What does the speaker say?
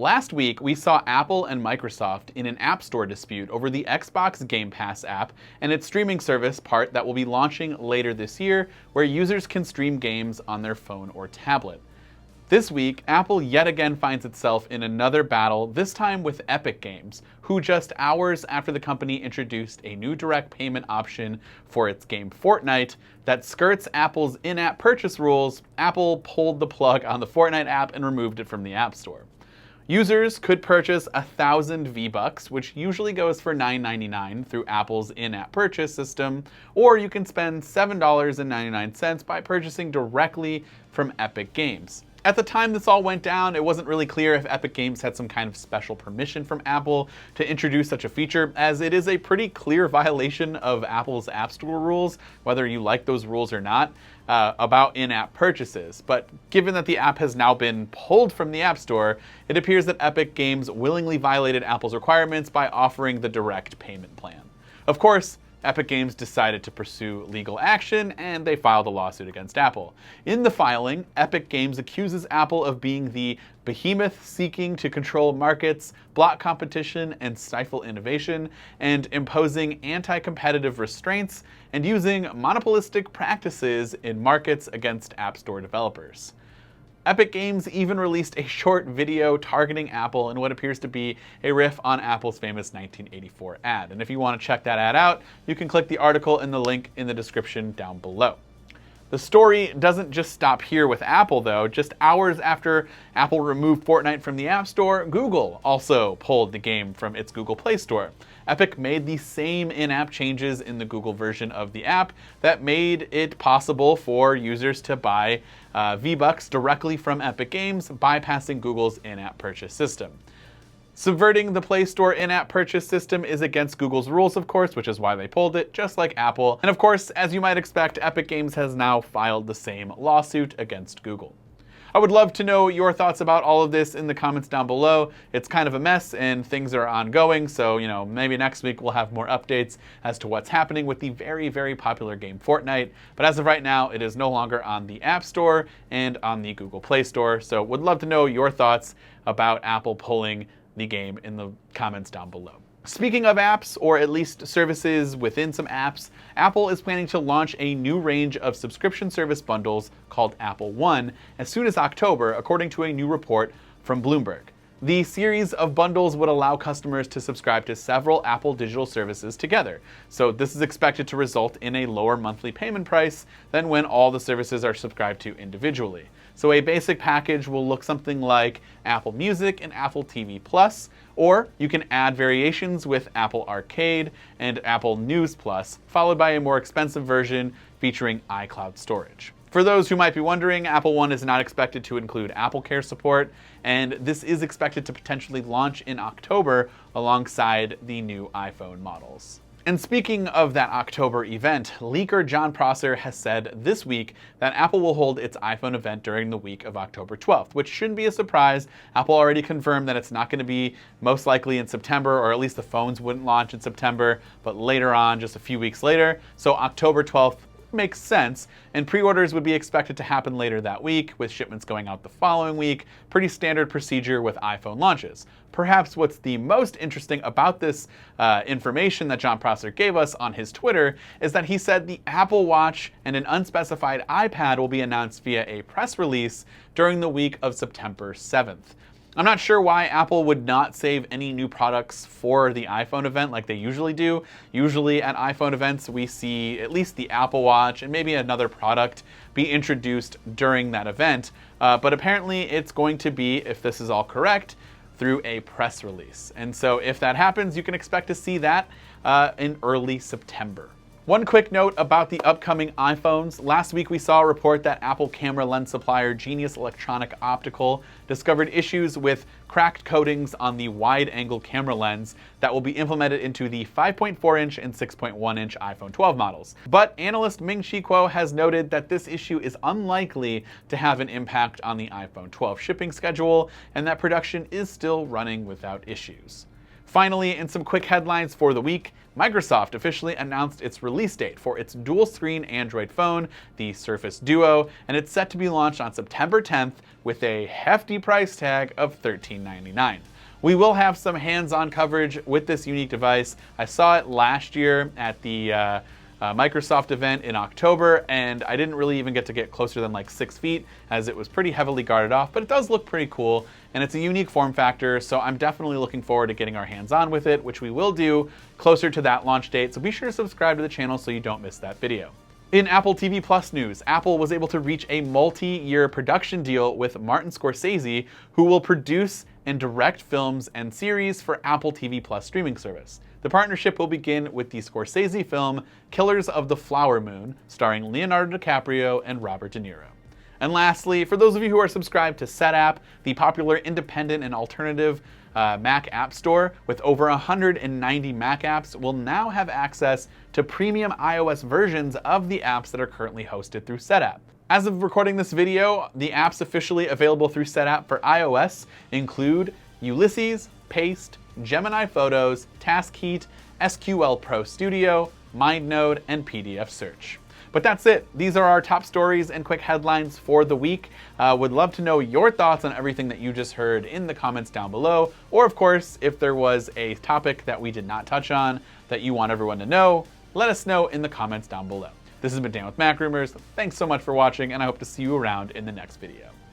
Last week, we saw Apple and Microsoft in an App Store dispute over the Xbox Game Pass app and its streaming service part that will be launching later this year, where users can stream games on their phone or tablet. This week, Apple yet again finds itself in another battle, this time with Epic Games, who just hours after the company introduced a new direct payment option for its game Fortnite that skirts Apple's in-app purchase rules, Apple pulled the plug on the Fortnite app and removed it from the App Store. Users could purchase 1,000 V-Bucks, which usually goes for $9.99 through Apple's in-app purchase system, or you can spend $7.99 by purchasing directly from Epic Games. At the time this all went down, it wasn't really clear if Epic Games had some kind of special permission from Apple to introduce such a feature, as it is a pretty clear violation of Apple's App Store rules, whether you like those rules or not, about in-app purchases. But given that the app has now been pulled from the App Store, it appears that Epic Games willingly violated Apple's requirements by offering the direct payment plan. Of course, Epic Games decided to pursue legal action, and they filed a lawsuit against Apple. In the filing, Epic Games accuses Apple of being the behemoth seeking to control markets, block competition, and stifle innovation, and imposing anti-competitive restraints and using monopolistic practices in markets against App Store developers. Epic Games even released a short video targeting Apple in what appears to be a riff on Apple's famous 1984 ad. And if you want to check that ad out, you can click the article in the link in the description down below. The story doesn't just stop here with Apple, though. Just hours after Apple removed Fortnite from the App Store, Google also pulled the game from its Google Play Store. Epic made the same in-app changes in the Google version of the app that made it possible for users to buy V-Bucks directly from Epic Games, bypassing Google's in-app purchase system. Subverting the Play Store in-app purchase system is against Google's rules, of course, which is why they pulled it, just like Apple. And of course, as you might expect, Epic Games has now filed the same lawsuit against Google. I would love to know your thoughts about all of this in the comments down below. It's kind of a mess and things are ongoing, so maybe next week we'll have more updates as to what's happening with the very, very popular game Fortnite. But as of right now, it is no longer on the App Store and on the Google Play Store. So would love to know your thoughts about Apple pulling the game in the comments down below. Speaking of apps, or at least services within some apps, Apple is planning to launch a new range of subscription service bundles called Apple One as soon as October, according to a new report from Bloomberg. The series of bundles would allow customers to subscribe to several Apple digital services together. So this is expected to result in a lower monthly payment price than when all the services are subscribed to individually. So a basic package will look something like Apple Music and Apple TV Plus, or you can add variations with Apple Arcade and Apple News Plus, followed by a more expensive version featuring iCloud storage. For those who might be wondering, Apple One is not expected to include AppleCare support, and this is expected to potentially launch in October alongside the new iPhone models. And speaking of that October event, leaker John Prosser has said this week that Apple will hold its iPhone event during the week of October 12th, which shouldn't be a surprise. Apple already confirmed that it's not going to be most likely in September, or at least the phones wouldn't launch in September, but later on, just a few weeks later. So October 12th makes sense, and pre-orders would be expected to happen later that week, with shipments going out the following week. Pretty standard procedure with iPhone launches. Perhaps what's the most interesting about this information that John Prosser gave us on his Twitter is that he said the Apple Watch and an unspecified iPad will be announced via a press release during the week of September 7th. I'm not sure why Apple would not save any new products for the iPhone event like they usually do. Usually at iPhone events, we see at least the Apple Watch and maybe another product be introduced during that event. But apparently it's going to be, if this is all correct, through a press release. And so if that happens, you can expect to see that in early September. One quick note about the upcoming iPhones. Last week we saw a report that Apple camera lens supplier Genius Electronic Optical discovered issues with cracked coatings on the wide-angle camera lens that will be implemented into the 5.4-inch and 6.1-inch iPhone 12 models. But analyst Ming-Chi Kuo has noted that this issue is unlikely to have an impact on the iPhone 12 shipping schedule, and that production is still running without issues. Finally, in some quick headlines for the week, Microsoft officially announced its release date for its dual-screen Android phone, the Surface Duo, and it's set to be launched on September 10th with a hefty price tag of $13.99. We will have some hands-on coverage with this unique device. I saw it last year at the Microsoft event in October, and I didn't really even get to get closer than like 6 feet as it was pretty heavily guarded off, but it does look pretty cool, and it's a unique form factor, so I'm definitely looking forward to getting our hands on with it, which we will do closer to that launch date, so be sure to subscribe to the channel so you don't miss that video. In Apple TV Plus news, Apple was able to reach a multi-year production deal with Martin Scorsese, who will produce and direct films and series for Apple TV Plus streaming service. The partnership will begin with the Scorsese film Killers of the Flower Moon, starring Leonardo DiCaprio and Robert De Niro. And lastly, for those of you who are subscribed to SetApp, the popular independent and alternative Mac App Store with over 190 Mac apps, will now have access to premium iOS versions of the apps that are currently hosted through SetApp. As of recording this video, the apps officially available through SetApp for iOS include Ulysses, Paste, Gemini Photos, TaskHeat, SQL Pro Studio, MindNode, and PDF Search. But that's it. These are our top stories and quick headlines for the week. Would love to know your thoughts on everything that you just heard in the comments down below. Or of course, if there was a topic that we did not touch on that you want everyone to know, let us know in the comments down below. This has been Dan with Mac Rumors. Thanks so much for watching, and I hope to see you around in the next video.